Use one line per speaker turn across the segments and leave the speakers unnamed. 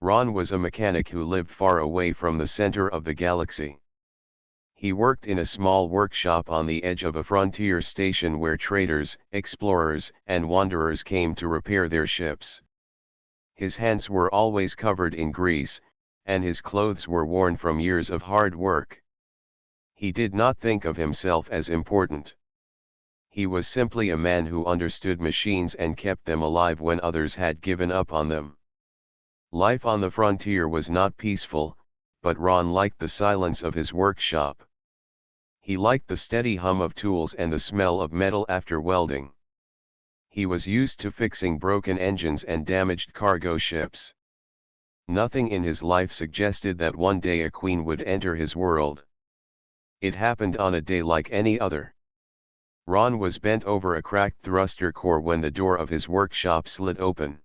Ron was a mechanic who lived far away from the center of the galaxy. He worked in a small workshop on the edge of a frontier station where traders, explorers, and wanderers came to repair their ships. His hands were always covered in grease, and his clothes were worn from years of hard work. He did not think of himself as important. He was simply a man who understood machines and kept them alive when others had given up on them. Life on the frontier was not peaceful, but Ron liked the silence of his workshop. He liked the steady hum of tools and the smell of metal after welding. He was used to fixing broken engines and damaged cargo ships. Nothing in his life suggested that one day a queen would enter his world. It happened on a day like any other. Ron was bent over a cracked thruster core when the door of his workshop slid open.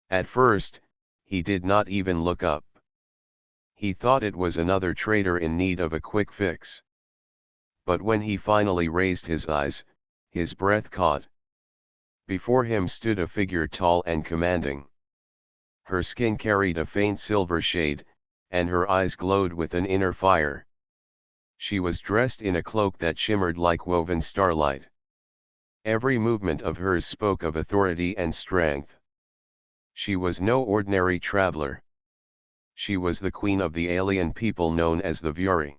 At first, he did not even look up. He thought it was another trader in need of a quick fix. But when he finally raised his eyes, his breath caught. Before him stood a figure tall and commanding. Her skin carried a faint silver shade, and her eyes glowed with an inner fire. She was dressed in a cloak that shimmered like woven starlight. Every movement of hers spoke of authority and strength. She was no ordinary traveler. She was the queen of the alien people known as the Viuri.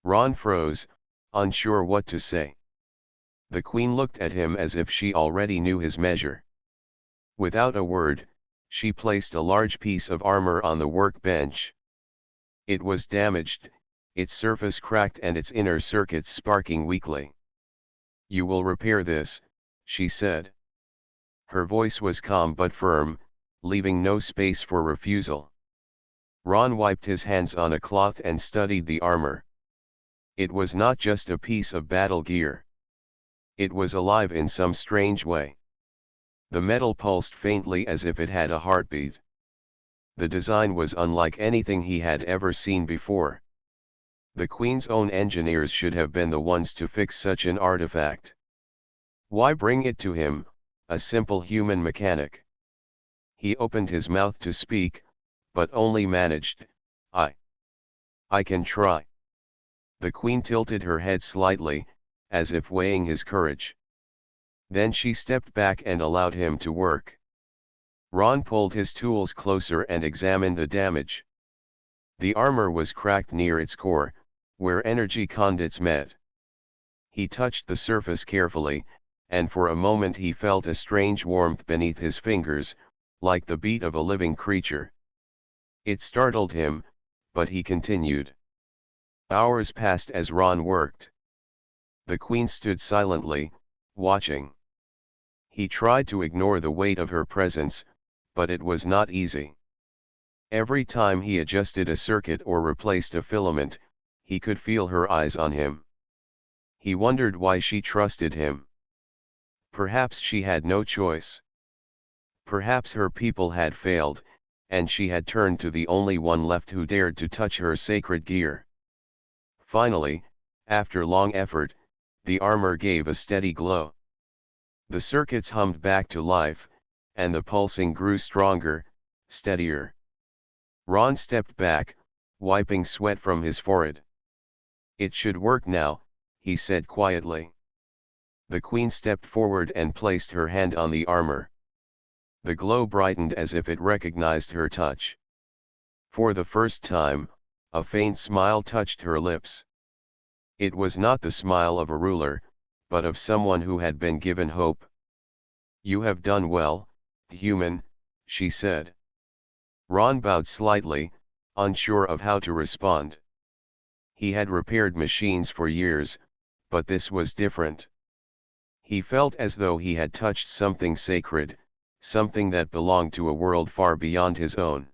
Ron froze, unsure what to say. The queen looked at him as if she already knew his measure. Without a word, she placed a large piece of armor on the workbench. It was damaged, its surface cracked and its inner circuits sparking weakly. "You will repair this," she said. Her voice was calm but firm, leaving no space for refusal. Ron wiped his hands on a cloth and studied the armor. It was not just a piece of battle gear. It was alive in some strange way. The metal pulsed faintly as if it had a heartbeat. The design was unlike anything he had ever seen before. The Queen's own engineers should have been the ones to fix such an artifact. Why bring it to him, a simple human mechanic? He opened his mouth to speak, but only managed, I can try." The Queen tilted her head slightly, as if weighing his courage. Then she stepped back and allowed him to work. Ron pulled his tools closer and examined the damage. The armor was cracked near its core, where energy conduits met. He touched the surface carefully, and for a moment he felt a strange warmth beneath his fingers, like the beat of a living creature. It startled him, but he continued. Hours passed as Ron worked. The Queen stood silently, watching. He tried to ignore the weight of her presence, but it was not easy. Every time he adjusted a circuit or replaced a filament, he could feel her eyes on him. He wondered why she trusted him. Perhaps she had no choice. Perhaps her people had failed, and she had turned to the only one left who dared to touch her sacred gear. Finally, after long effort, the armor gave a steady glow. The circuits hummed back to life, and the pulsing grew stronger, steadier. Ron stepped back, wiping sweat from his forehead. "It should work now," he said quietly. The Queen stepped forward and placed her hand on the armor. The glow brightened as if it recognized her touch. For the first time, a faint smile touched her lips. It was not the smile of a ruler, but of someone who had been given hope. "You have done well, human," she said. Ron bowed slightly, unsure of how to respond. He had repaired machines for years, but this was different. He felt as though he had touched something sacred, something that belonged to a world far beyond his own.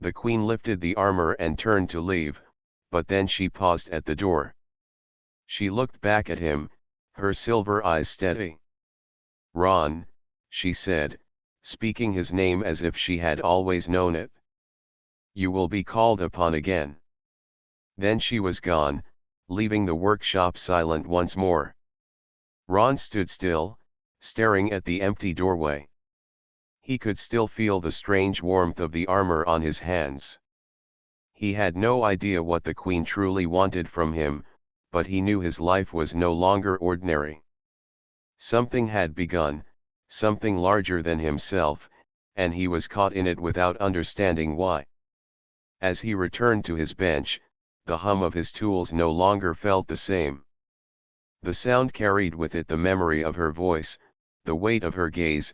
The Queen lifted the armor and turned to leave, but then she paused at the door. She looked back at him, her silver eyes steady. "Ron," she said, speaking his name as if she had always known it. "You will be called upon again." Then she was gone, leaving the workshop silent once more. Ron stood still, staring at the empty doorway. He could still feel the strange warmth of the armor on his hands. He had no idea what the Queen truly wanted from him, but he knew his life was no longer ordinary. Something had begun, something larger than himself, and he was caught in it without understanding why. As he returned to his bench, the hum of his tools no longer felt the same. The sound carried with it the memory of her voice, the weight of her gaze,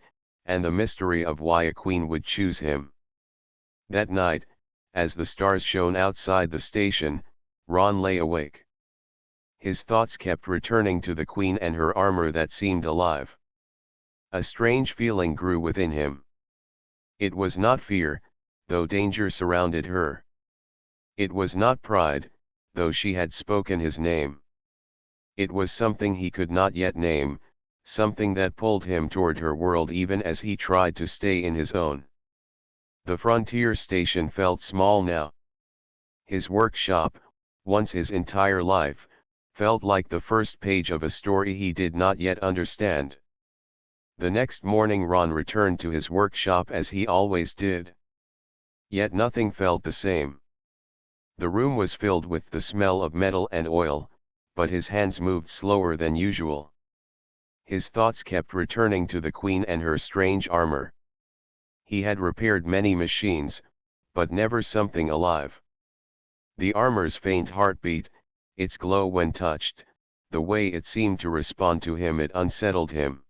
and the mystery of why a queen would choose him. That night, as the stars shone outside the station, Ron lay awake. His thoughts kept returning to the queen and her armor that seemed alive. A strange feeling grew within him. It was not fear, though danger surrounded her. It was not pride, though she had spoken his name. It was something he could not yet name, something that pulled him toward her world even as he tried to stay in his own. The frontier station felt small now. His workshop, once his entire life, felt like the first page of a story he did not yet understand. The next morning Ron returned to his workshop as he always did. Yet nothing felt the same. The room was filled with the smell of metal and oil, but his hands moved slower than usual. His thoughts kept returning to the queen and her strange armor. He had repaired many machines, but never something alive. The armor's faint heartbeat, its glow when touched, the way it seemed to respond to him, it unsettled him.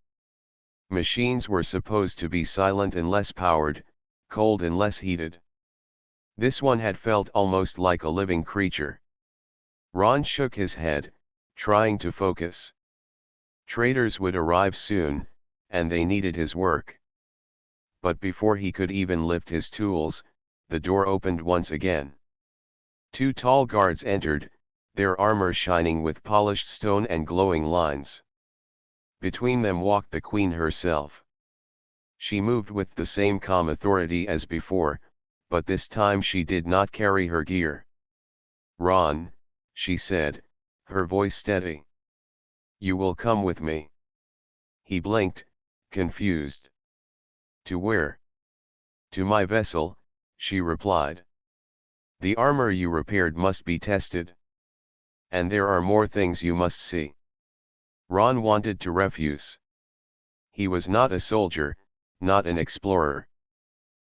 Machines were supposed to be silent and less powered, cold and less heated. This one had felt almost like a living creature. Ron shook his head, trying to focus. Traders would arrive soon, and they needed his work. But before he could even lift his tools, the door opened once again. Two tall guards entered, their armor shining with polished stone and glowing lines. Between them walked the queen herself. She moved with the same calm authority as before, but this time she did not carry her gear. "Ron," she said, her voice steady. "You will come with me." He blinked, confused. "To where?" "To my vessel," she replied. "The armor you repaired must be tested. And there are more things you must see." Ron wanted to refuse. He was not a soldier, not an explorer.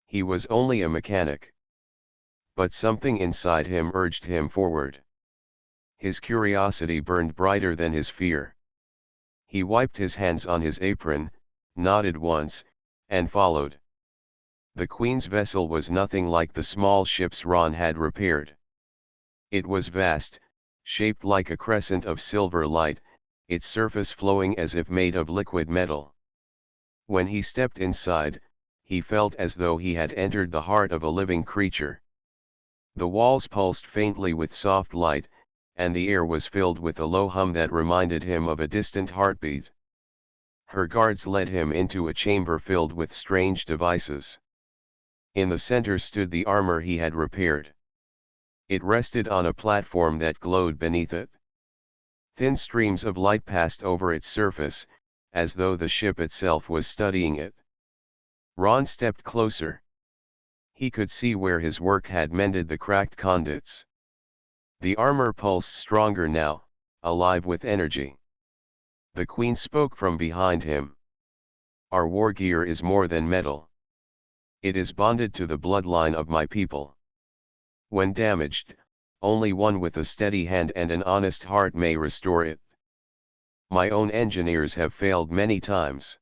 He was only a mechanic. But something inside him urged him forward. His curiosity burned brighter than his fear. He wiped his hands on his apron, nodded once, and followed. The Queen's vessel was nothing like the small ships Ron had repaired. It was vast, shaped like a crescent of silver light, its surface flowing as if made of liquid metal. When he stepped inside, he felt as though he had entered the heart of a living creature. The walls pulsed faintly with soft light, and the air was filled with a low hum that reminded him of a distant heartbeat. Her guards led him into a chamber filled with strange devices. In the center stood the armor he had repaired. It rested on a platform that glowed beneath it. Thin streams of light passed over its surface, as though the ship itself was studying it. Ron stepped closer. He could see where his work had mended the cracked conduits. The armor pulsed stronger now, alive with energy. The Queen spoke from behind him. "Our war gear is more than metal. It is bonded to the bloodline of my people. When damaged, only one with a steady hand and an honest heart may restore it. My own engineers have failed many times.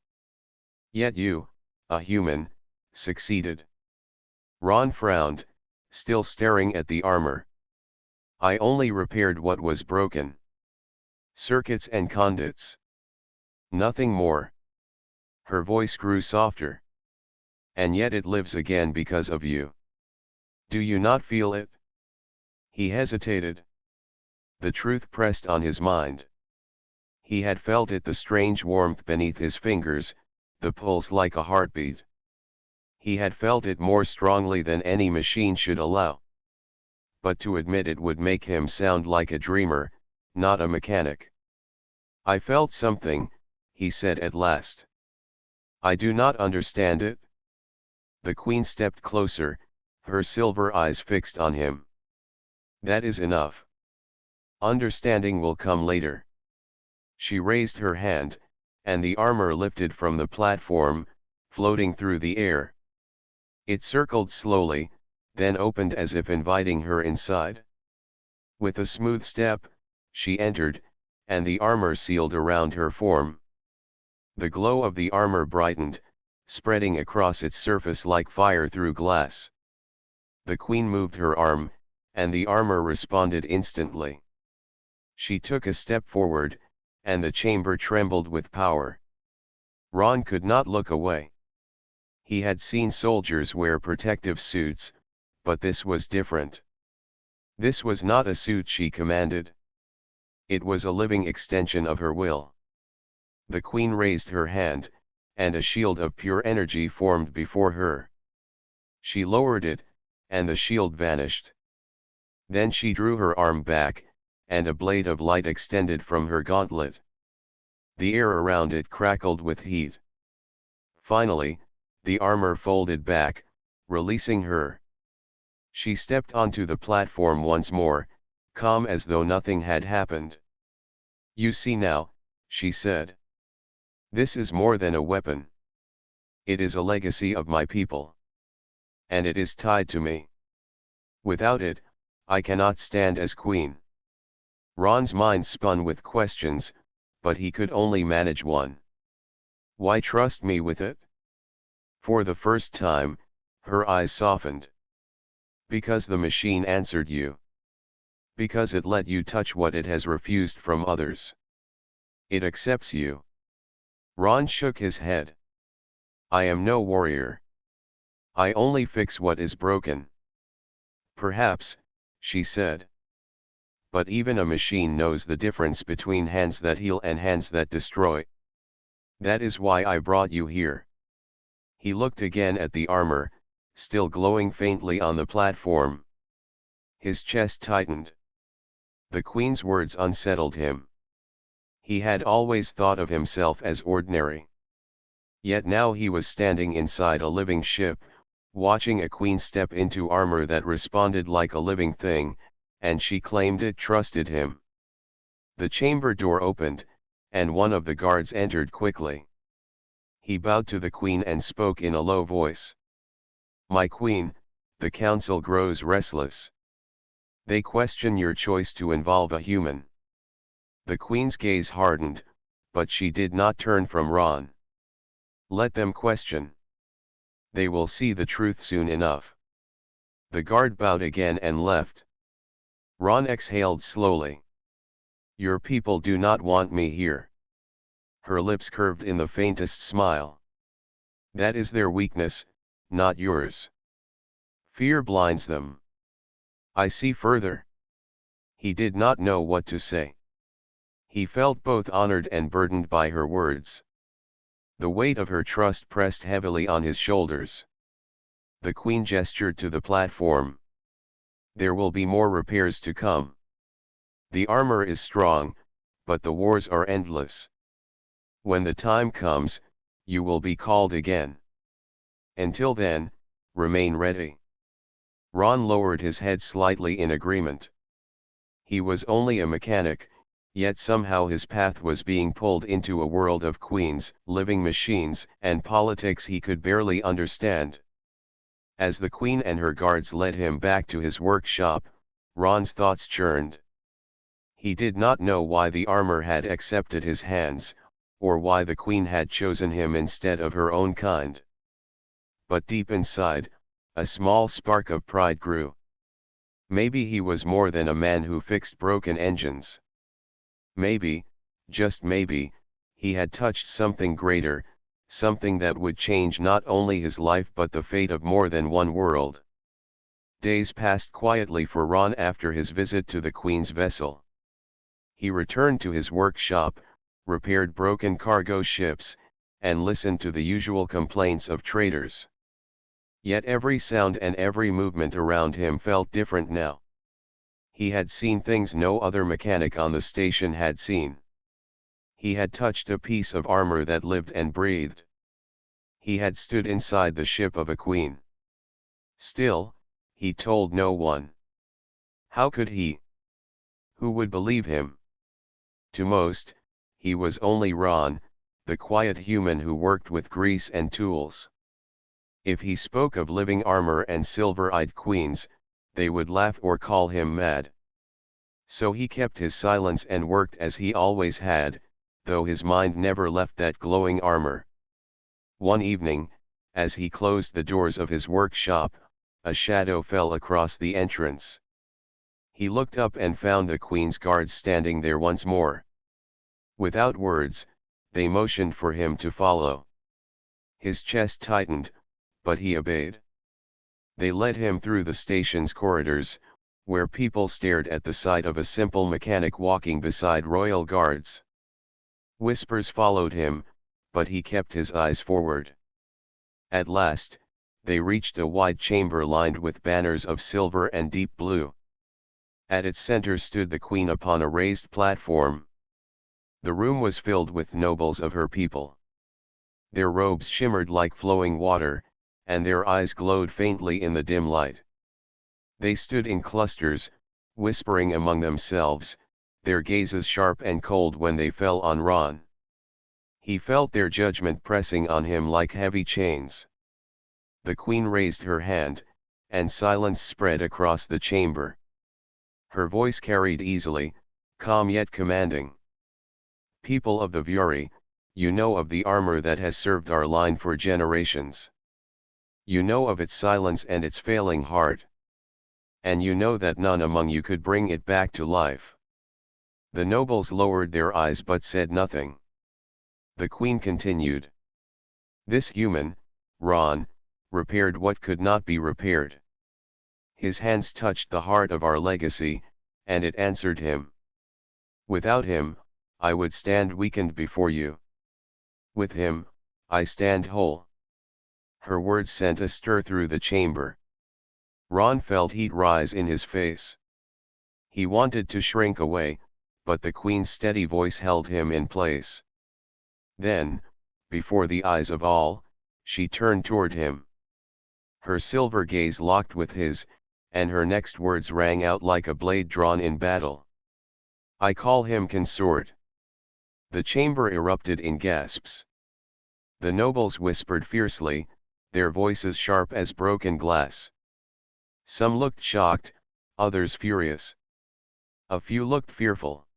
Yet you, a human, succeeded." Ron frowned, still staring at the armor. "I only repaired what was broken. Circuits and conduits. Nothing more." Her voice grew softer. "And yet it lives again because of you. Do you not feel it?" He hesitated. The truth pressed on his mind. He had felt it, the strange warmth beneath his fingers, the pulse like a heartbeat. He had felt it more strongly than any machine should allow. But to admit it would make him sound like a dreamer, not a mechanic. "I felt something," he said at last. "I do not understand it. The queen stepped closer, her silver eyes fixed on him. That is enough. Understanding will come later. She raised her hand, and the armor lifted from the platform, floating through the air. It circled slowly, then opened as if inviting her inside. With a smooth step, she entered, and the armor sealed around her form. The glow of the armor brightened, spreading across its surface like fire through glass. The queen moved her arm, and the armor responded instantly. She took a step forward, and the chamber trembled with power. Ron could not look away. He had seen soldiers wear protective suits, but this was different. This was not a suit she commanded. It was a living extension of her will. The queen raised her hand, and a shield of pure energy formed before her. She lowered it, and the shield vanished. Then she drew her arm back, and a blade of light extended from her gauntlet. The air around it crackled with heat. Finally, the armor folded back, releasing her. She stepped onto the platform once more, calm as though nothing had happened. "You see now," she said. "This is more than a weapon. It is a legacy of my people. And it is tied to me. Without it, I cannot stand as queen." Ron's mind spun with questions, but he could only manage one. "Why trust me with it?" For the first time, her eyes softened. "Because the machine answered you. Because it let you touch what it has refused from others. It accepts you." Ron shook his head. "I am no warrior. I only fix what is broken." "Perhaps," she said. "But even a machine knows the difference between hands that heal and hands that destroy. That is why I brought you here." He looked again at the armor, still glowing faintly on the platform. His chest tightened. The queen's words unsettled him. He had always thought of himself as ordinary. Yet now he was standing inside a living ship, watching a queen step into armor that responded like a living thing, and she claimed it trusted him. The chamber door opened, and one of the guards entered quickly. He bowed to the queen and spoke in a low voice. "My queen, the council grows restless. They question your choice to involve a human." The queen's gaze hardened, but she did not turn from Ron. "Let them question. They will see the truth soon enough." The guard bowed again and left. Ron exhaled slowly. "Your people do not want me here." Her lips curved in the faintest smile. "That is their weakness, not yours. Fear blinds them. I see further." He did not know what to say. He felt both honored and burdened by her words. The weight of her trust pressed heavily on his shoulders. The queen gestured to the platform. "There will be more repairs to come. The armor is strong, but the wars are endless. When the time comes, you will be called again. Until then, remain ready." Ron lowered his head slightly in agreement. He was only a mechanic, yet somehow his path was being pulled into a world of queens, living machines, and politics he could barely understand. As the queen and her guards led him back to his workshop, Ron's thoughts churned. He did not know why the armor had accepted his hands, or why the queen had chosen him instead of her own kind. But deep inside, a small spark of pride grew. Maybe he was more than a man who fixed broken engines. Maybe, just maybe, he had touched something greater, something that would change not only his life but the fate of more than one world. Days passed quietly for Ron after his visit to the Queen's vessel. He returned to his workshop, repaired broken cargo ships, and listened to the usual complaints of traders. Yet every sound and every movement around him felt different now. He had seen things no other mechanic on the station had seen. He had touched a piece of armor that lived and breathed. He had stood inside the ship of a queen. Still, he told no one. How could he? Who would believe him? To most, he was only Ron, the quiet human who worked with grease and tools. If he spoke of living armor and silver-eyed queens, they would laugh or call him mad. So he kept his silence and worked as he always had, though his mind never left that glowing armor. One evening, as he closed the doors of his workshop, a shadow fell across the entrance. He looked up and found the Queen's guards standing there once more. Without words, they motioned for him to follow. His chest tightened, but he obeyed. They led him through the station's corridors, where people stared at the sight of a simple mechanic walking beside royal guards. Whispers followed him, but he kept his eyes forward. At last, they reached a wide chamber lined with banners of silver and deep blue. At its center stood the Queen upon a raised platform. The room was filled with nobles of her people. Their robes shimmered like flowing water, and their eyes glowed faintly in the dim light. They stood in clusters, whispering among themselves, their gazes sharp and cold when they fell on Ron. He felt their judgment pressing on him like heavy chains. The Queen raised her hand, and silence spread across the chamber. Her voice carried easily, calm yet commanding. People of the Vuri, you know of the armor that has served our line for generations. You know of its silence and its failing heart. And you know that none among you could bring it back to life. The nobles lowered their eyes but said nothing. The Queen continued. This human, Ron, repaired what could not be repaired. His hands touched the heart of our legacy, and it answered him. Without him, I would stand weakened before you. With him, I stand whole. Her words sent a stir through the chamber. Ron felt heat rise in his face. He wanted to shrink away, but the Queen's steady voice held him in place. Then, before the eyes of all, she turned toward him. Her silver gaze locked with his, and her next words rang out like a blade drawn in battle. I call him consort. The chamber erupted in gasps. The nobles whispered fiercely, their voices sharp as broken glass. Some looked shocked, others furious. A few looked fearful.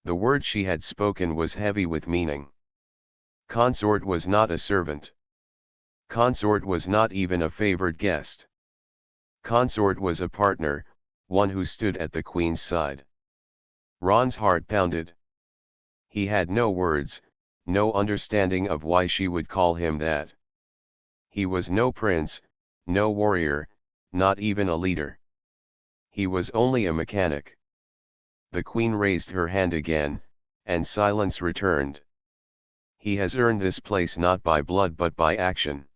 The word she had spoken was heavy with meaning. Consort was not a servant. Consort was not even a favored guest. Consort was a partner, one who stood at the Queen's side. Ron's heart pounded. He had no words, no understanding of why she would call him that. He was no prince, no warrior, not even a leader. He was only a mechanic. The Queen raised her hand again, and silence returned. He has earned this place not by blood but by action.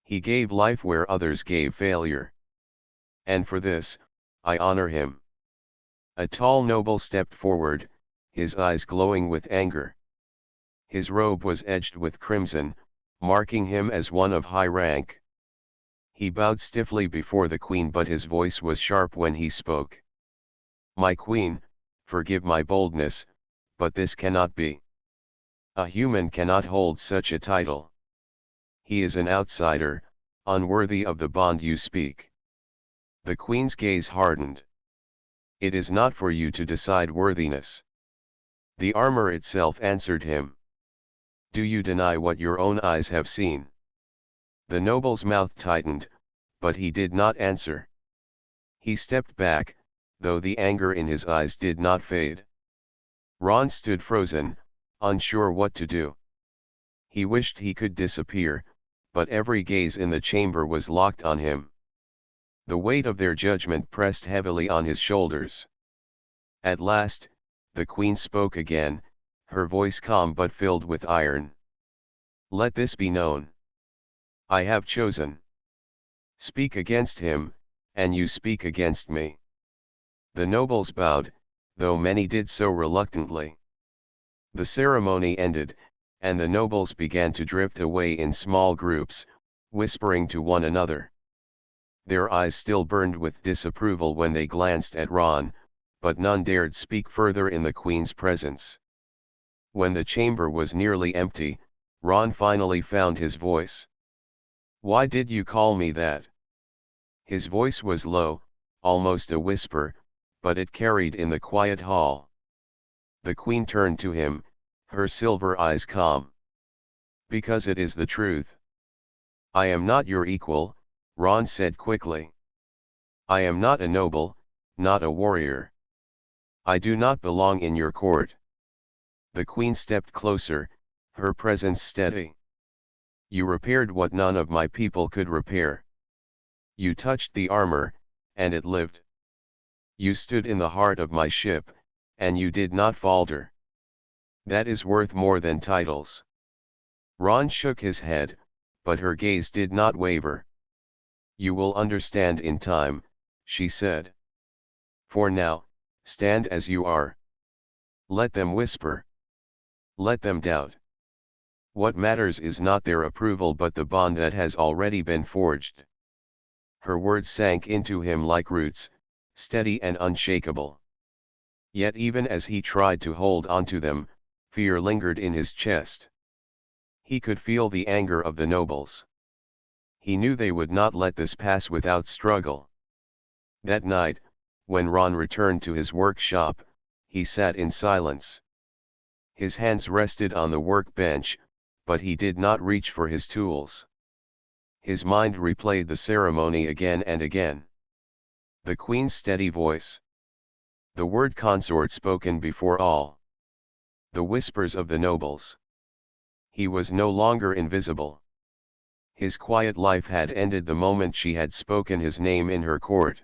He gave life where others gave failure. And for this, I honor him. A tall noble stepped forward, his eyes glowing with anger. His robe was edged with crimson, marking him as one of high rank. He bowed stiffly before the Queen, but his voice was sharp when he spoke. My Queen, forgive my boldness, but this cannot be. A human cannot hold such a title. He is an outsider, unworthy of the bond you speak. The Queen's gaze hardened. It is not for you to decide worthiness. The armor itself answered him. Do you deny what your own eyes have seen? The noble's mouth tightened, but he did not answer. He stepped back, though the anger in his eyes did not fade. Ron stood frozen, unsure what to do. He wished he could disappear, but every gaze in the chamber was locked on him. The weight of their judgment pressed heavily on his shoulders. At last, the Queen spoke again, her voice calm but filled with iron. Let this be known. I have chosen. Speak against him, and you speak against me. The nobles bowed, though many did so reluctantly. The ceremony ended, and the nobles began to drift away in small groups, whispering to one another. Their eyes still burned with disapproval when they glanced at Ron, but none dared speak further in the queen's presence. When the chamber was nearly empty, Ron finally found his voice. "Why did you call me that?" His voice was low, almost a whisper, but it carried in the quiet hall. The queen turned to him, her silver eyes calm. "Because it is the truth." "I am not your equal," Ron said quickly. "I am not a noble, not a warrior. I do not belong in your court." The queen stepped closer, her presence steady. "You repaired what none of my people could repair. You touched the armor, and it lived. You stood in the heart of my ship, and you did not falter. That is worth more than titles." Ron shook his head, but her gaze did not waver. "You will understand in time," she said. "For now, stand as you are. Let them whisper. Let them doubt. What matters is not their approval but the bond that has already been forged." Her words sank into him like roots, steady and unshakable. Yet even as he tried to hold onto them, fear lingered in his chest. He could feel the anger of the nobles. He knew they would not let this pass without struggle. That night, when Ron returned to his workshop, he sat in silence. His hands rested on the workbench, but he did not reach for his tools. His mind replayed the ceremony again and again. The queen's steady voice. The word consort spoken before all. The whispers of the nobles. He was no longer invisible. His quiet life had ended the moment she had spoken his name in her court.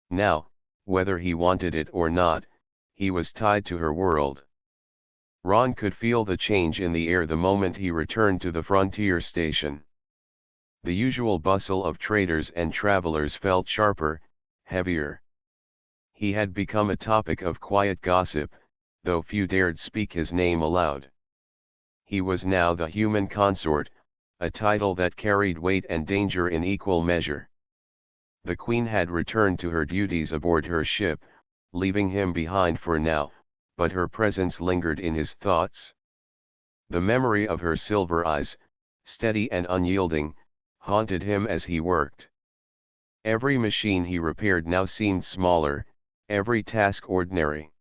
Now, whether he wanted it or not, he was tied to her world. Ron could feel the change in the air the moment he returned to the frontier station. The usual bustle of traders and travelers felt sharper, heavier. He had become a topic of quiet gossip, though few dared speak his name aloud. He was now the human consort, a title that carried weight and danger in equal measure. The queen had returned to her duties aboard her ship, leaving him behind for now, but her presence lingered in his thoughts. The memory of her silver eyes, steady and unyielding, haunted him as he worked. Every machine he repaired now seemed smaller, every task ordinary.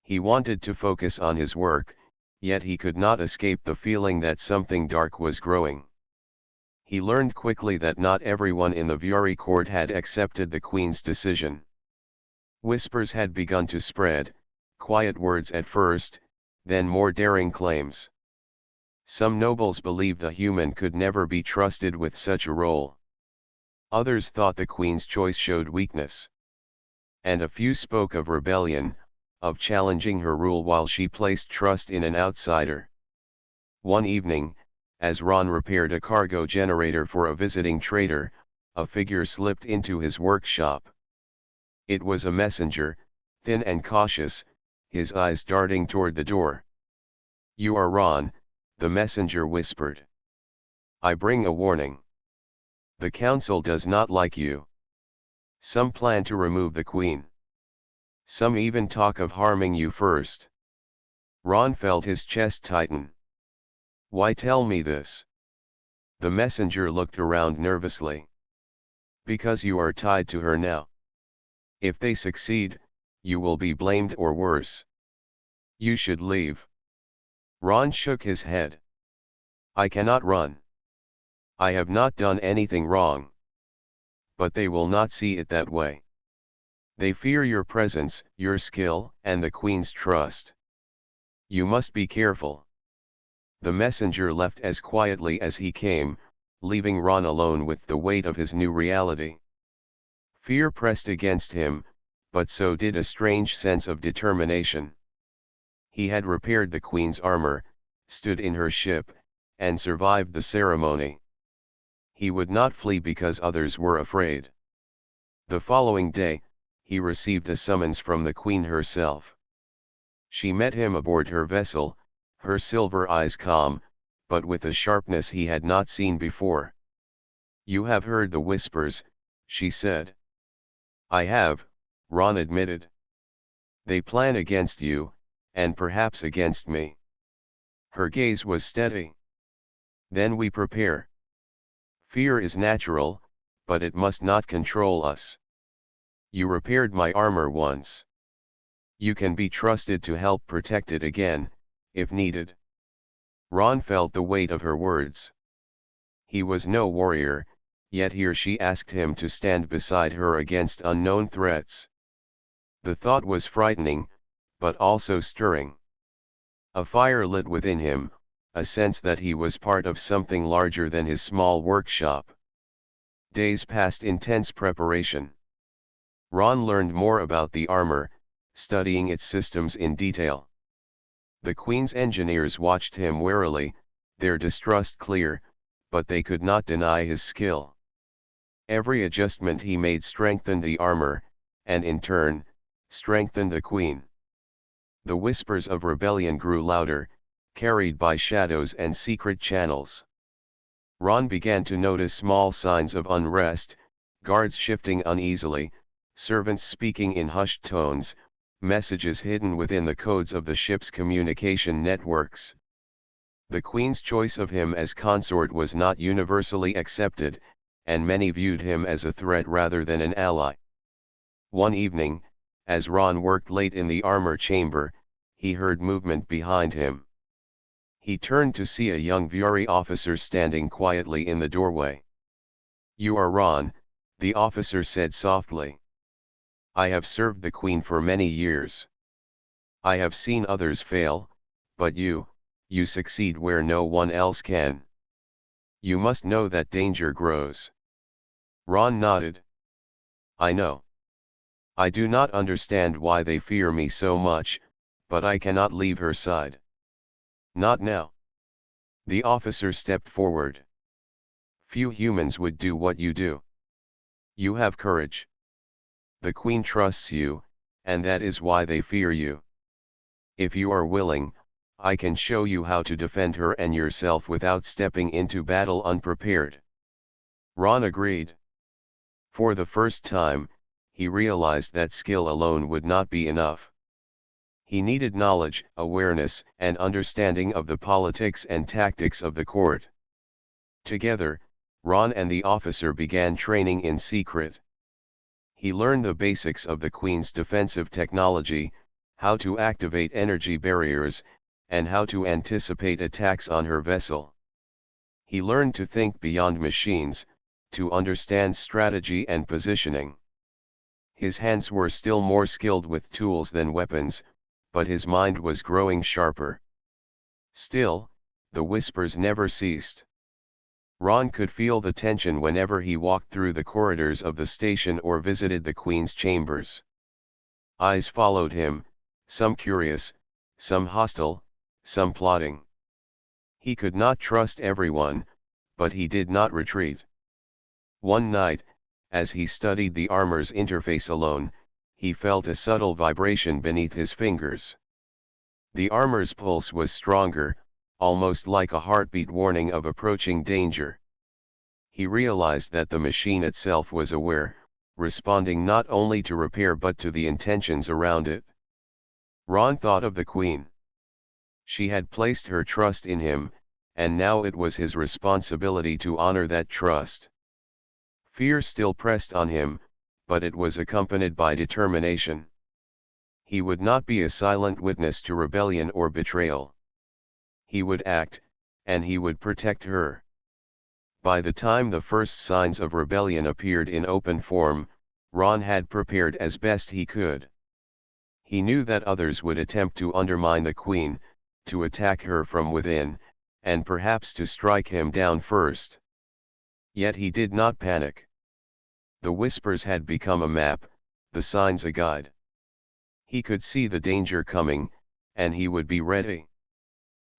He wanted to focus on his work, yet he could not escape the feeling that something dark was growing. He learned quickly that not everyone in the Viuri court had accepted the queen's decision. Whispers had begun to spread, quiet words at first, then more daring claims. Some nobles believed a human could never be trusted with such a role. Others thought the queen's choice showed weakness. And a few spoke of rebellion, of challenging her rule while she placed trust in an outsider. One evening, as Ron repaired a cargo generator for a visiting trader, a figure slipped into his workshop. It was a messenger, thin and cautious, his eyes darting toward the door. "You are Ron," the messenger whispered. "I bring a warning. The council does not like you. Some plan to remove the queen. Some even talk of harming you first." Ron felt his chest tighten. "Why tell me this?" The messenger looked around nervously. "Because you are tied to her now. If they succeed, you will be blamed or worse. You should leave." Ron shook his head. "I cannot run. I have not done anything wrong. But they will not see it that way. They fear your presence, your skill, and the queen's trust. You must be careful." The messenger left as quietly as he came, leaving Ron alone with the weight of his new reality. Fear pressed against him, but so did a strange sense of determination. He had repaired the queen's armor, stood in her ship, and survived the ceremony. He would not flee because others were afraid. The following day, he received a summons from the queen herself. She met him aboard her vessel, her silver eyes calm, but with a sharpness he had not seen before. "You have heard the whispers," she said. "I have," Ron admitted. "They plan against you, and perhaps against me." Her gaze was steady. "Then we prepare. Fear is natural, but it must not control us. You repaired my armor once. You can be trusted to help protect it again, if needed." Ron felt the weight of her words. He was no warrior, yet here she asked him to stand beside her against unknown threats. The thought was frightening, but also stirring. A fire lit within him, a sense that he was part of something larger than his small workshop. Days passed in tense preparation. Ron learned more about the armor, studying its systems in detail. The Queen's engineers watched him warily, their distrust clear, but they could not deny his skill. Every adjustment he made strengthened the armor, and in turn, strengthened the Queen. The whispers of rebellion grew louder, carried by shadows and secret channels. Ron began to notice small signs of unrest, guards shifting uneasily, servants speaking in hushed tones, messages hidden within the codes of the ship's communication networks. The Queen's choice of him as consort was not universally accepted, and many viewed him as a threat rather than an ally. One evening, as Ron worked late in the armor chamber, he heard movement behind him. He turned to see a young Vuori officer standing quietly in the doorway. "You are Ron," the officer said softly. "I have served the Queen for many years. I have seen others fail, but you succeed where no one else can. You must know that danger grows." Ron nodded. "I know. I do not understand why they fear me so much, but I cannot leave her side. Not now." The officer stepped forward. "Few humans would do what you do. You have courage. The Queen trusts you, and that is why they fear you. If you are willing, I can show you how to defend her and yourself without stepping into battle unprepared." Ron agreed. For the first time, he realized that skill alone would not be enough. He needed knowledge, awareness, and understanding of the politics and tactics of the court. Together, Ron and the officer began training in secret. He learned the basics of the Queen's defensive technology, how to activate energy barriers, and how to anticipate attacks on her vessel. He learned to think beyond machines, to understand strategy and positioning. His hands were still more skilled with tools than weapons, but his mind was growing sharper. Still, the whispers never ceased. Ron could feel the tension whenever he walked through the corridors of the station or visited the Queen's chambers. Eyes followed him, some curious, some hostile, some plotting. He could not trust everyone, but he did not retreat. One night, as he studied the armor's interface alone, he felt a subtle vibration beneath his fingers. The armor's pulse was stronger, almost like a heartbeat warning of approaching danger. He realized that the machine itself was aware, responding not only to repair but to the intentions around it. Ron thought of the Queen. She had placed her trust in him, and now it was his responsibility to honor that trust. Fear still pressed on him, but it was accompanied by determination. He would not be a silent witness to rebellion or betrayal. He would act, and he would protect her. By the time the first signs of rebellion appeared in open form, Ron had prepared as best he could. He knew that others would attempt to undermine the Queen, to attack her from within, and perhaps to strike him down first. Yet he did not panic. The whispers had become a map, the signs a guide. He could see the danger coming, and he would be ready.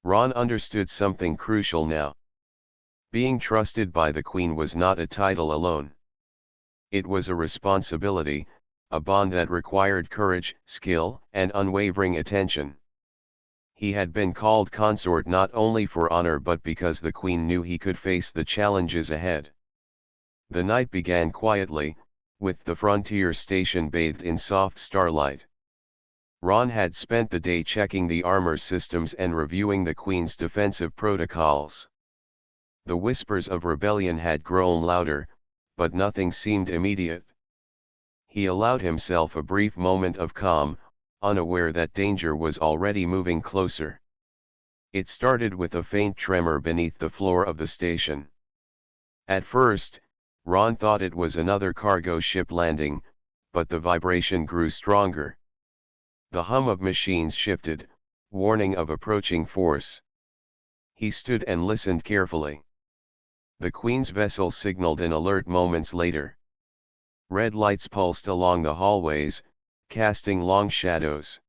Ron understood something crucial now. Being trusted by the Queen was not a title alone. It was a responsibility, a bond that required courage, skill, and unwavering attention. He had been called consort not only for honor but because the queen knew he could face the challenges ahead. The night began quietly, with the frontier station bathed in soft starlight. Ron had spent the day checking the armor systems and reviewing the Queen's defensive protocols. The whispers of rebellion had grown louder, but nothing seemed immediate. He allowed himself a brief moment of calm, unaware that danger was already moving closer. It started with a faint tremor beneath the floor of the station. At first, Ron thought it was another cargo ship landing, but the vibration grew stronger. The hum of machines shifted, warning of approaching force. He stood and listened carefully. The Queen's vessel signaled an alert moments later. Red lights pulsed along the hallways, casting long shadows.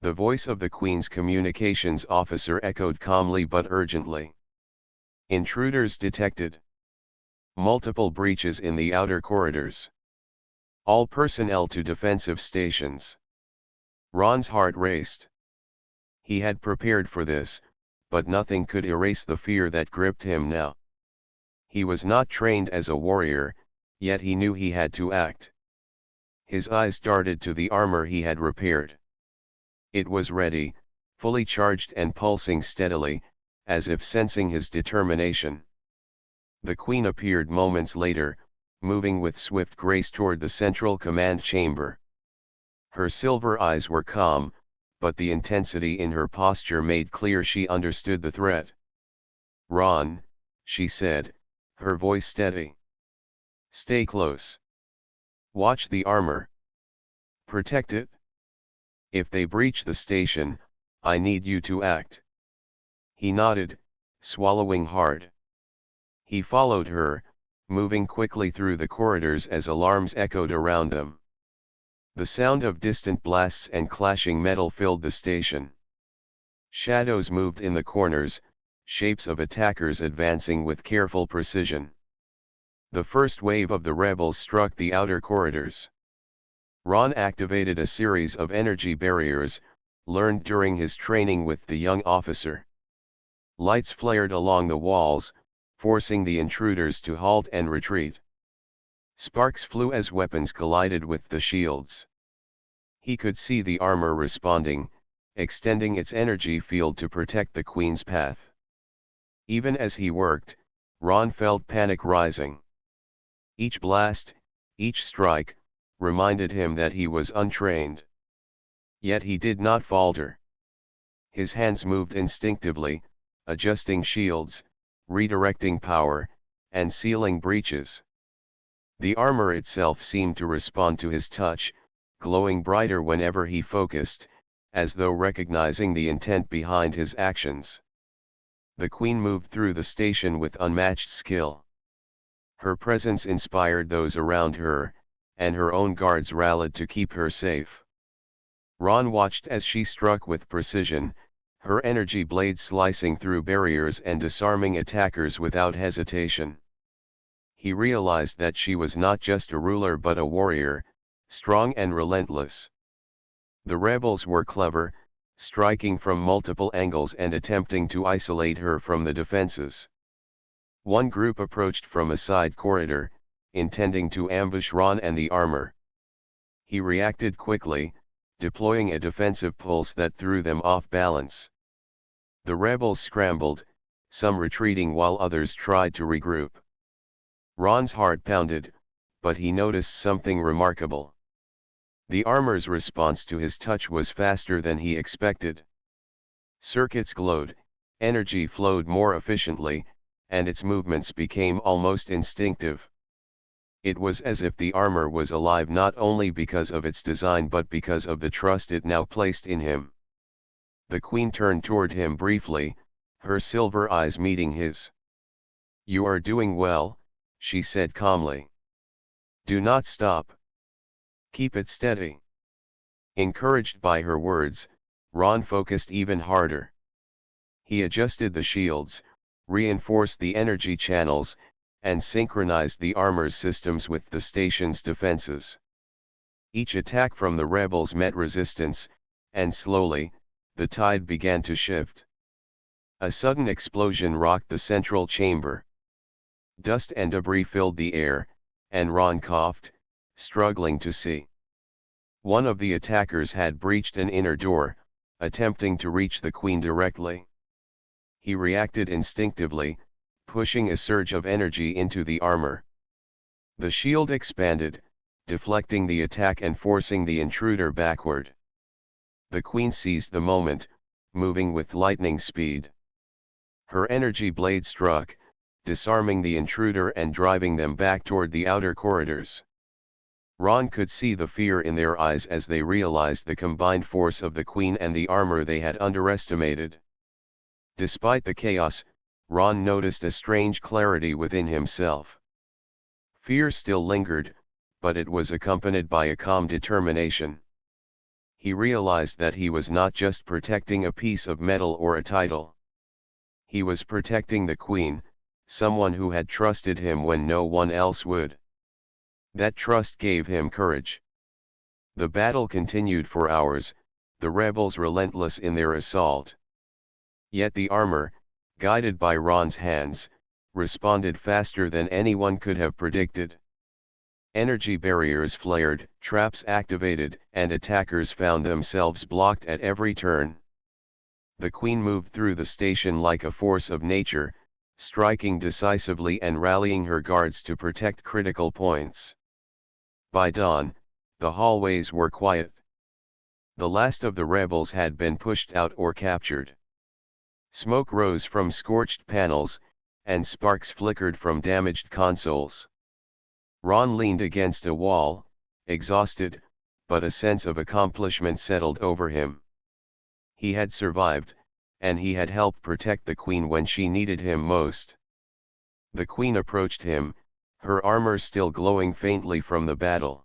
The voice of the Queen's communications officer echoed calmly but urgently. Intruders detected. Multiple breaches in the outer corridors. All personnel to defensive stations. Ron's heart raced. He had prepared for this, but nothing could erase the fear that gripped him now. He was not trained as a warrior, yet he knew he had to act. His eyes darted to the armor he had repaired. It was ready, fully charged and pulsing steadily, as if sensing his determination. The Queen appeared moments later, moving with swift grace toward the central command chamber. Her silver eyes were calm, but the intensity in her posture made clear she understood the threat. "Ron," she said, her voice steady. "Stay close. Watch the armor. Protect it. If they breach the station, I need you to act." He nodded, swallowing hard. He followed her, moving quickly through the corridors as alarms echoed around them. The sound of distant blasts and clashing metal filled the station. Shadows moved in the corners, shapes of attackers advancing with careful precision. The first wave of the rebels struck the outer corridors. Ron activated a series of energy barriers, learned during his training with the young officer. Lights flared along the walls, forcing the intruders to halt and retreat. Sparks flew as weapons collided with the shields. He could see the armor responding, extending its energy field to protect the Queen's path. Even as he worked, Ron felt panic rising. Each blast, each strike, reminded him that he was untrained. Yet he did not falter. His hands moved instinctively, adjusting shields, redirecting power, and sealing breaches. The armor itself seemed to respond to his touch, glowing brighter whenever he focused, as though recognizing the intent behind his actions. The Queen moved through the station with unmatched skill. Her presence inspired those around her, and her own guards rallied to keep her safe. Ron watched as she struck with precision, her energy blade slicing through barriers and disarming attackers without hesitation. He realized that she was not just a ruler but a warrior, strong and relentless. The rebels were clever, striking from multiple angles and attempting to isolate her from the defenses. One group approached from a side corridor, intending to ambush Ron and the armor. He reacted quickly, deploying a defensive pulse that threw them off balance. The rebels scrambled, some retreating while others tried to regroup. Ron's heart pounded, but he noticed something remarkable. The armor's response to his touch was faster than he expected. Circuits glowed, energy flowed more efficiently, and its movements became almost instinctive. It was as if the armor was alive not only because of its design but because of the trust it now placed in him. The Queen turned toward him briefly, her silver eyes meeting his. "You are doing well," she said calmly. "Do not stop. Keep it steady." Encouraged by her words, Ron focused even harder. He adjusted the shields, reinforced the energy channels, and synchronized the armor's systems with the station's defenses. Each attack from the rebels met resistance, and slowly, the tide began to shift. A sudden explosion rocked the central chamber. Dust and debris filled the air, and Ron coughed, struggling to see. One of the attackers had breached an inner door, attempting to reach the queen directly. He reacted instinctively, pushing a surge of energy into the armor. The shield expanded, deflecting the attack and forcing the intruder backward. The queen seized the moment, moving with lightning speed. Her energy blade struck, disarming the intruder and driving them back toward the outer corridors. Ron could see the fear in their eyes as they realized the combined force of the queen and the armor they had underestimated. Despite the chaos, Ron noticed a strange clarity within himself. Fear still lingered, but it was accompanied by a calm determination. He realized that he was not just protecting a piece of metal or a title. He was protecting the queen, someone who had trusted him when no one else would. That trust gave him courage. The battle continued for hours, the rebels relentless in their assault. Yet the armor, guided by Ron's hands, responded faster than anyone could have predicted. Energy barriers flared, traps activated, and attackers found themselves blocked at every turn. The queen moved through the station like a force of nature, striking decisively and rallying her guards to protect critical points. By dawn, the hallways were quiet. The last of the rebels had been pushed out or captured. Smoke rose from scorched panels, and sparks flickered from damaged consoles. Ron leaned against a wall, exhausted, but a sense of accomplishment settled over him. He had survived, and he had helped protect the queen when she needed him most. The queen approached him, her armor still glowing faintly from the battle.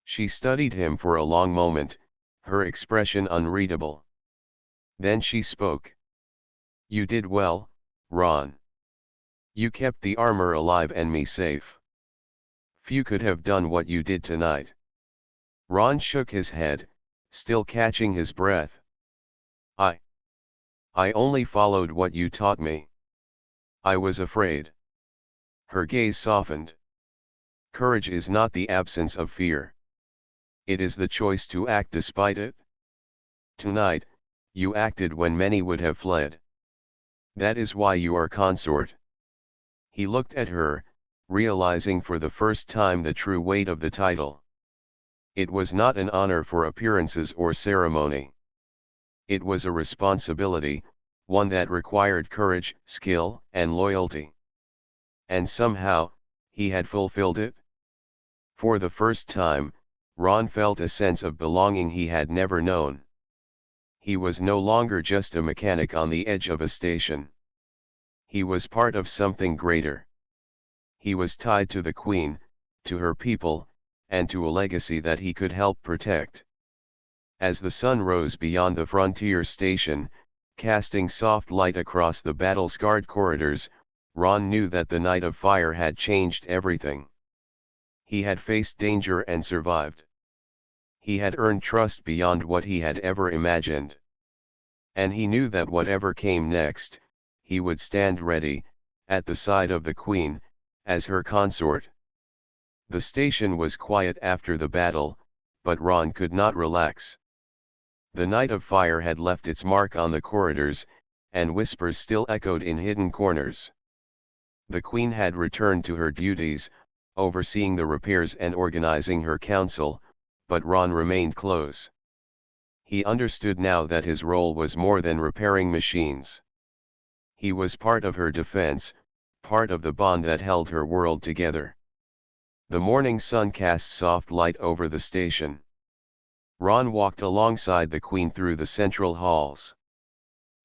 She studied him for a long moment, her expression unreadable. Then she spoke. "You did well, Ron. You kept the armor alive and me safe. Few could have done what you did tonight." Ron shook his head, still catching his breath. I only followed what you taught me. I was afraid." Her gaze softened. "Courage is not the absence of fear. It is the choice to act despite it. Tonight, you acted when many would have fled. That is why you are consort." He looked at her, realizing for the first time the true weight of the title. It was not an honor for appearances or ceremony. It was a responsibility, one that required courage, skill, and loyalty. And somehow, he had fulfilled it. For the first time, Ron felt a sense of belonging he had never known. He was no longer just a mechanic on the edge of a station. He was part of something greater. He was tied to the queen, to her people, and to a legacy that he could help protect. As the sun rose beyond the frontier station, casting soft light across the battle-scarred corridors, Ron knew that the night of fire had changed everything. He had faced danger and survived. He had earned trust beyond what he had ever imagined. And he knew that whatever came next, he would stand ready, at the side of the queen, as her consort. The station was quiet after the battle, but Ron could not relax. The night of fire had left its mark on the corridors, and whispers still echoed in hidden corners. The queen had returned to her duties, overseeing the repairs and organizing her council, but Ron remained close. He understood now that his role was more than repairing machines. He was part of her defense, part of the bond that held her world together. The morning sun cast soft light over the station. Ron walked alongside the queen through the central halls.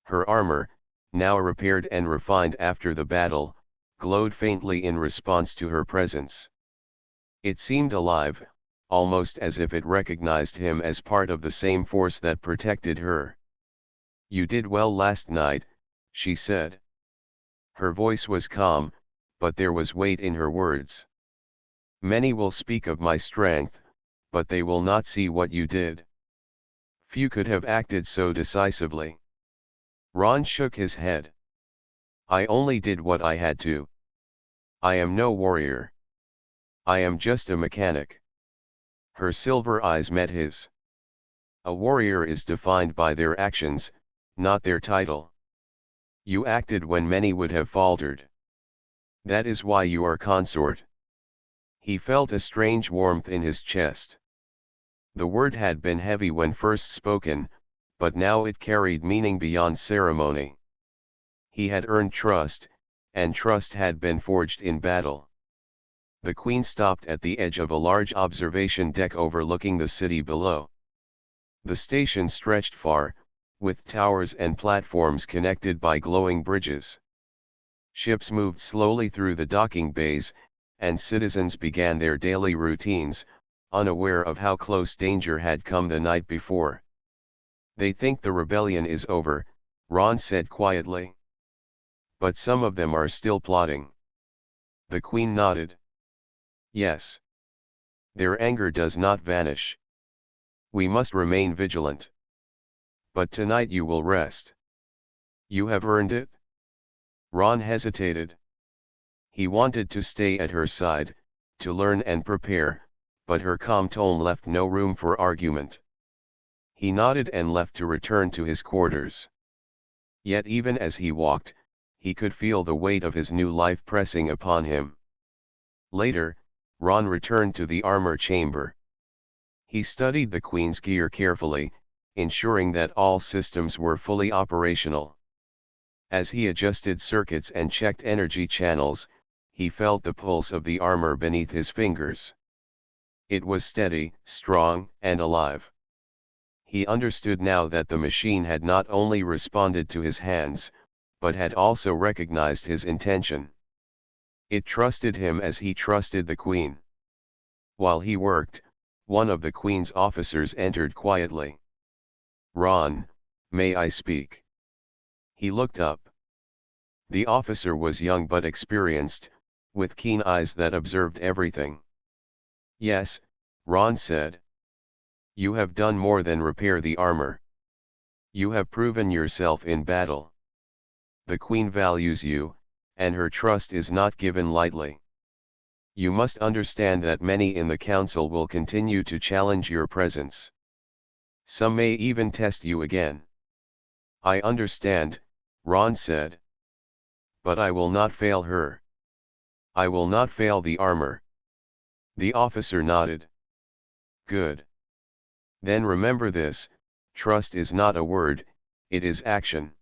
Her armor, now repaired and refined after the battle, glowed faintly in response to her presence. It seemed alive, almost as if it recognized him as part of the same force that protected her. "You did well last night," she said. Her voice was calm, but there was weight in her words. "Many will speak of my strength, but they will not see what you did. Few could have acted so decisively. Ron shook his head. I only did what I had to. I am no warrior. I am just a mechanic. Her silver eyes met his. A warrior is defined by their actions, not their title. You acted when many would have faltered. That is why you are consort. He felt a strange warmth in his chest. The word had been heavy when first spoken, but now it carried meaning beyond ceremony. He had earned trust, and trust had been forged in battle. The Queen stopped at the edge of a large observation deck overlooking the city below. The station stretched far, with towers and platforms connected by glowing bridges. Ships moved slowly through the docking bays, and citizens began their daily routines, unaware of how close danger had come the night before. They think the rebellion is over, Ron said quietly. But some of them are still plotting. The Queen nodded. Yes. Their anger does not vanish. We must remain vigilant. But tonight you will rest. You have earned it? Ron hesitated. He wanted to stay at her side, to learn and prepare, but her calm tone left no room for argument. He nodded and left to return to his quarters. Yet even as he walked, he could feel the weight of his new life pressing upon him. Later, Ron returned to the armor chamber. He studied the Queen's gear carefully, ensuring that all systems were fully operational. As he adjusted circuits and checked energy channels, he felt the pulse of the armor beneath his fingers. It was steady, strong, and alive. He understood now that the machine had not only responded to his hands, but had also recognized his intention. It trusted him as he trusted the Queen. While he worked, one of the Queen's officers entered quietly. Ron, may I speak? He looked up. The officer was young but experienced, with keen eyes that observed everything. Yes, Ron said. You have done more than repair the armor. You have proven yourself in battle. The Queen values you, and her trust is not given lightly. You must understand that many in the council will continue to challenge your presence. Some may even test you again. I understand, Ron said. But I will not fail her. I will not fail the armor. The officer nodded. Good. Then remember this, trust is not a word, it is action.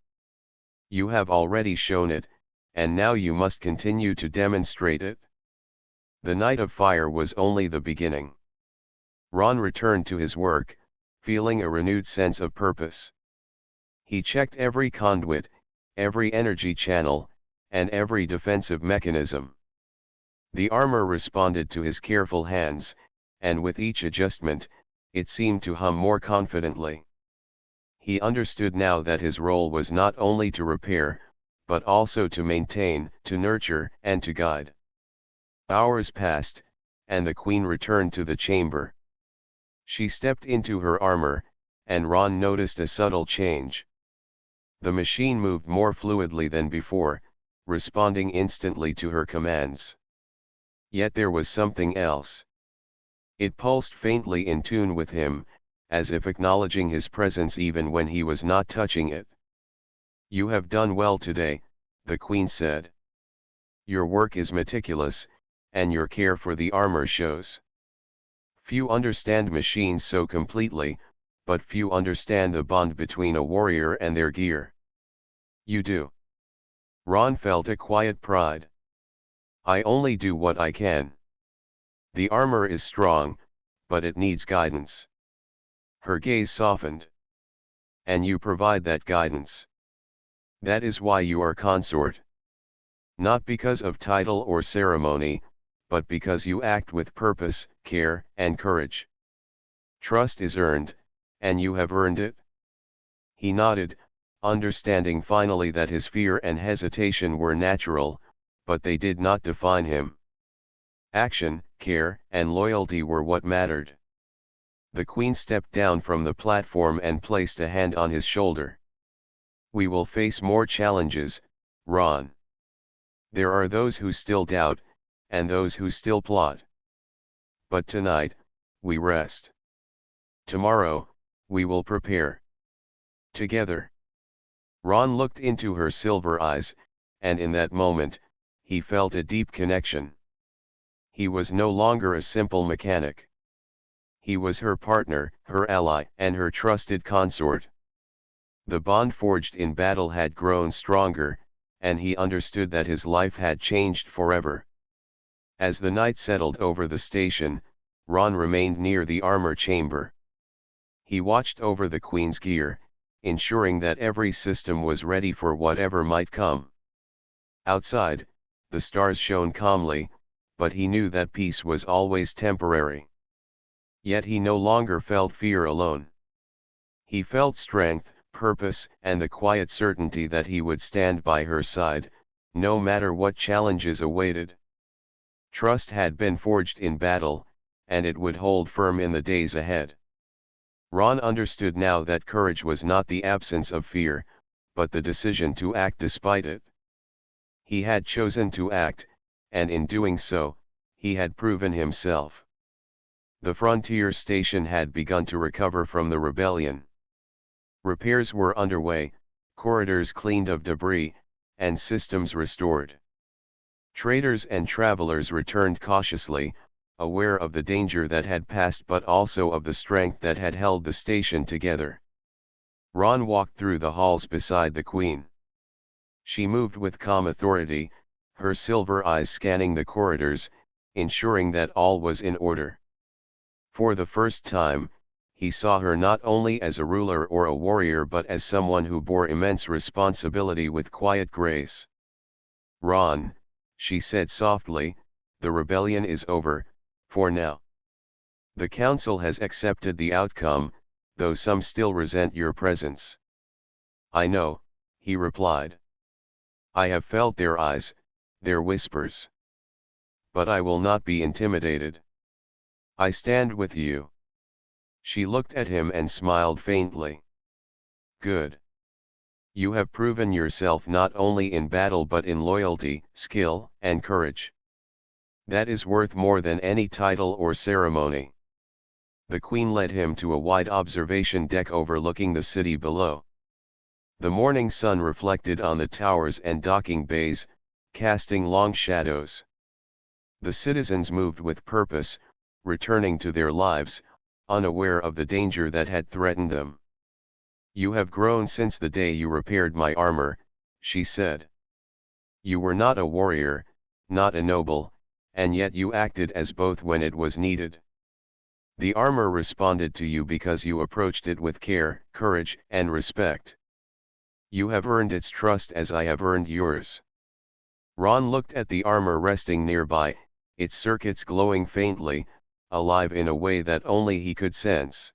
You have already shown it, and now you must continue to demonstrate it. The night of fire was only the beginning. Ron returned to his work, feeling a renewed sense of purpose. He checked every conduit, every energy channel, and every defensive mechanism. The armor responded to his careful hands, and with each adjustment, it seemed to hum more confidently. He understood now that his role was not only to repair, but also to maintain, to nurture, and to guide. Hours passed, and the Queen returned to the chamber. She stepped into her armor, and Ron noticed a subtle change. The machine moved more fluidly than before, responding instantly to her commands. Yet there was something else. It pulsed faintly in tune with him, as if acknowledging his presence even when he was not touching it. You have done well today, the Queen said. Your work is meticulous, and your care for the armor shows. Few understand machines so completely, but few understand the bond between a warrior and their gear. You do. Ron felt a quiet pride. I only do what I can. The armor is strong, but it needs guidance. Her gaze softened. And you provide that guidance. That is why you are consort. Not because of title or ceremony, but because you act with purpose, care, and courage. Trust is earned, and you have earned it. He nodded, understanding finally that his fear and hesitation were natural, but they did not define him. Action, care, and loyalty were what mattered. The queen stepped down from the platform and placed a hand on his shoulder. We will face more challenges, Ron. There are those who still doubt, and those who still plot. But tonight, we rest. Tomorrow, we will prepare. Together. Ron looked into her silver eyes, and in that moment, he felt a deep connection. He was no longer a simple mechanic. He was her partner, her ally, and her trusted consort. The bond forged in battle had grown stronger, and he understood that his life had changed forever. As the night settled over the station, Ron remained near the armor chamber. He watched over the Queen's gear, ensuring that every system was ready for whatever might come. Outside, the stars shone calmly, but he knew that peace was always temporary. Yet he no longer felt fear alone. He felt strength, purpose, and the quiet certainty that he would stand by her side, no matter what challenges awaited. Trust had been forged in battle, and it would hold firm in the days ahead. Ron understood now that courage was not the absence of fear, but the decision to act despite it. He had chosen to act, and in doing so, he had proven himself. The frontier station had begun to recover from the rebellion. Repairs were underway, corridors cleaned of debris, and systems restored. Traders and travelers returned cautiously, aware of the danger that had passed but also of the strength that had held the station together. Ron walked through the halls beside the Queen. She moved with calm authority, her silver eyes scanning the corridors, ensuring that all was in order. For the first time, he saw her not only as a ruler or a warrior but as someone who bore immense responsibility with quiet grace. "Ron," she said softly, "the rebellion is over, for now. The council has accepted the outcome, though some still resent your presence." "I know," he replied. "I have felt their eyes, their whispers. But I will not be intimidated. I stand with you." She looked at him and smiled faintly. "Good. You have proven yourself not only in battle but in loyalty, skill, and courage. That is worth more than any title or ceremony." The Queen led him to a wide observation deck overlooking the city below. The morning sun reflected on the towers and docking bays, casting long shadows. The citizens moved with purpose, returning to their lives, unaware of the danger that had threatened them. "You have grown since the day you repaired my armor," she said. "You were not a warrior, not a noble, and yet you acted as both when it was needed. The armor responded to you because you approached it with care, courage, and respect. You have earned its trust as I have earned yours." Ron looked at the armor resting nearby, its circuits glowing faintly, alive in a way that only he could sense.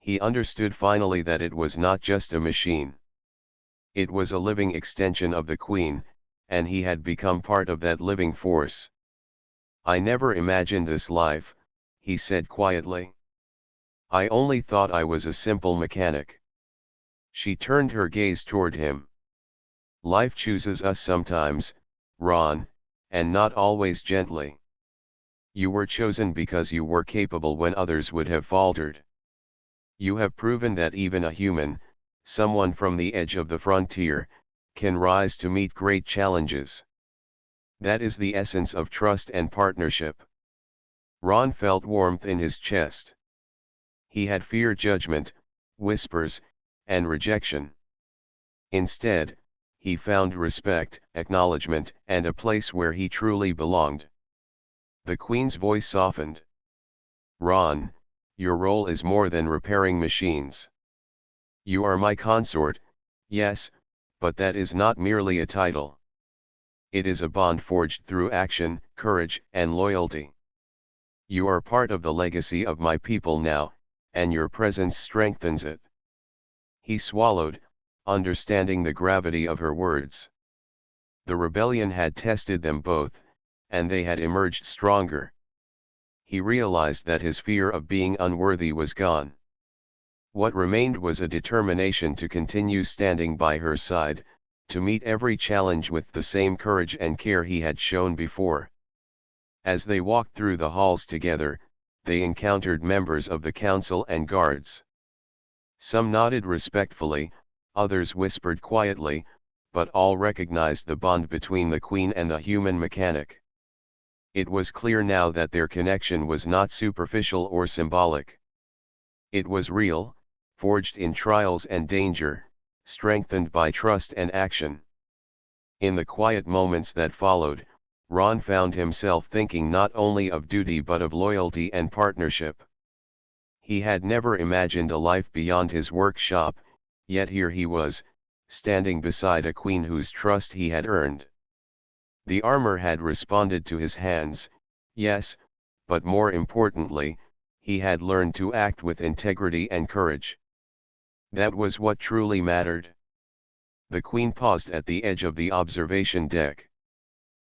He understood finally that it was not just a machine. It was a living extension of the Queen, and he had become part of that living force. "I never imagined this life," he said quietly. "I only thought I was a simple mechanic." She turned her gaze toward him. "Life chooses us sometimes, Ron, and not always gently. You were chosen because you were capable when others would have faltered. You have proven that even a human, someone from the edge of the frontier, can rise to meet great challenges. That is the essence of trust and partnership." Ron felt warmth in his chest. He had feared judgment, whispers, and rejection. Instead, he found respect, acknowledgement, and a place where he truly belonged. The Queen's voice softened. "Ron, your role is more than repairing machines. You are my consort, yes, but that is not merely a title. It is a bond forged through action, courage, and loyalty. You are part of the legacy of my people now, and your presence strengthens it." He swallowed, understanding the gravity of her words. The rebellion had tested them both, and they had emerged stronger. he realized that his fear of being unworthy was gone. What remained was a determination to continue standing by her side, to meet every challenge with the same courage and care he had shown before. As they walked through the halls together, they encountered members of the council and guards. Some nodded respectfully, others whispered quietly, but all recognized the bond between the queen and the human mechanic. It was clear now that their connection was not superficial or symbolic. It was real, forged in trials and danger, strengthened by trust and action. In the quiet moments that followed, Ron found himself thinking not only of duty but of loyalty and partnership. He had never imagined a life beyond his workshop, yet here he was, standing beside a queen whose trust he had earned. The armor had responded to his hands, yes, but more importantly, he had learned to act with integrity and courage. That was what truly mattered. The queen paused at the edge of the observation deck.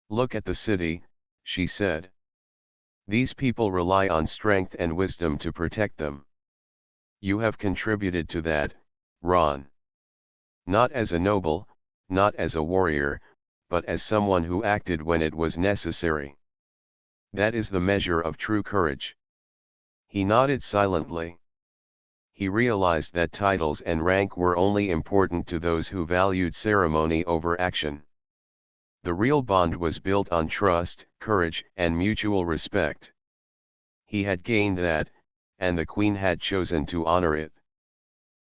"Look at the city," she said. "These people rely on strength and wisdom to protect them. You have contributed to that, Ron. Not as a noble, not as a warrior, but as someone who acted when it was necessary. That is the measure of true courage." He nodded silently. He realized that titles and rank were only important to those who valued ceremony over action. The real bond was built on trust, courage, and mutual respect. He had gained that, and the queen had chosen to honor it.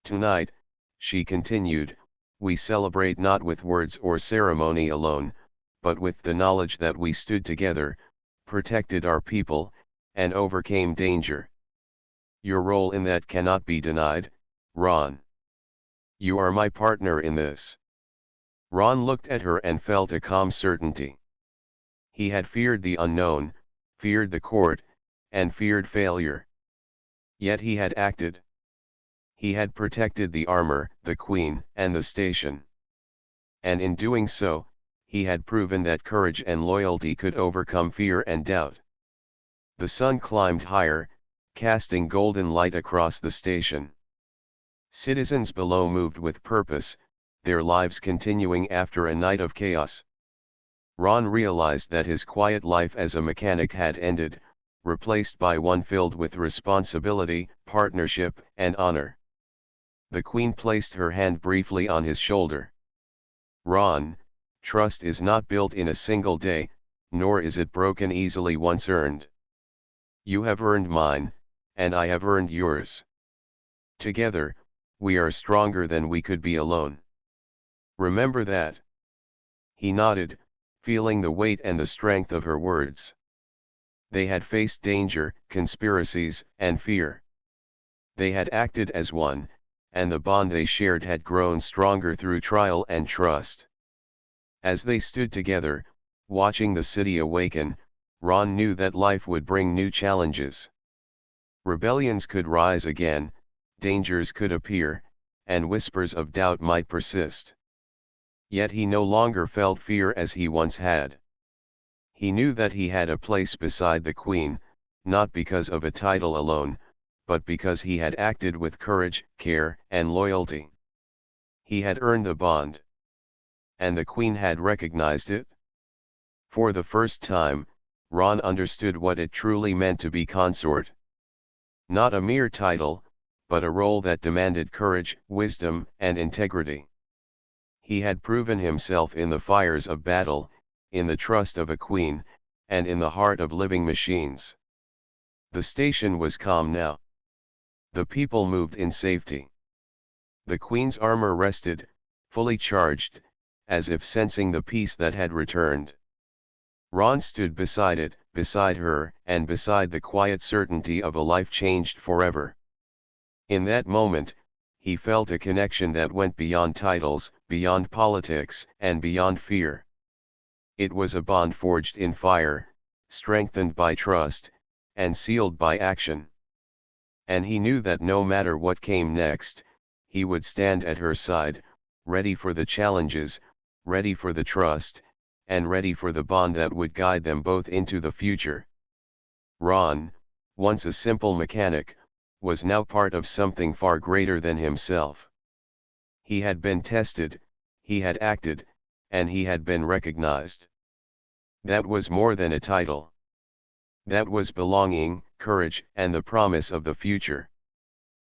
"Tonight," she continued, "we celebrate not with words or ceremony alone, but with the knowledge that we stood together, protected our people, and overcame danger. Your role in that cannot be denied, Ron. You are my partner in this." Ron looked at her and felt a calm certainty. He had feared the unknown, feared the court, and feared failure. Yet he had acted. He had protected the armor, the queen, and the station. And in doing so, he had proven that courage and loyalty could overcome fear and doubt. The sun climbed higher, casting golden light across the station. Citizens below moved with purpose, their lives continuing after a night of chaos. Ron realized that his quiet life as a mechanic had ended, replaced by one filled with responsibility, partnership, and honor. The queen placed her hand briefly on his shoulder. "Ron, trust is not built in a single day, nor is it broken easily once earned. You have earned mine, and I have earned yours. Together, we are stronger than we could be alone. Remember that." He nodded, feeling the weight and the strength of her words. They had faced danger, conspiracies, and fear. They had acted as one, and the bond they shared had grown stronger through trial and trust. As they stood together, watching the city awaken, Ron knew that life would bring new challenges. Rebellions could rise again, dangers could appear, and whispers of doubt might persist. Yet he no longer felt fear as he once had. He knew that he had a place beside the queen, not because of a title alone, but because he had acted with courage, care, and loyalty. He had earned the bond. And the queen had recognized it. For the first time, Ron understood what it truly meant to be consort. Not a mere title, but a role that demanded courage, wisdom, and integrity. He had proven himself in the fires of battle, in the trust of a queen, and in the heart of living machines. The station was calm now. The people moved in safety. The queen's armor rested, fully charged, as if sensing the peace that had returned. Ron stood beside it, beside her, and beside the quiet certainty of a life changed forever. In that moment, he felt a connection that went beyond titles, beyond politics, and beyond fear. It was a bond forged in fire, strengthened by trust, and sealed by action. And he knew that no matter what came next, he would stand at her side, ready for the challenges, ready for the trust, and ready for the bond that would guide them both into the future. Ron, once a simple mechanic, was now part of something far greater than himself. He had been tested, he had acted, and he had been recognized. That was more than a title. That was belonging, courage, and the promise of the future.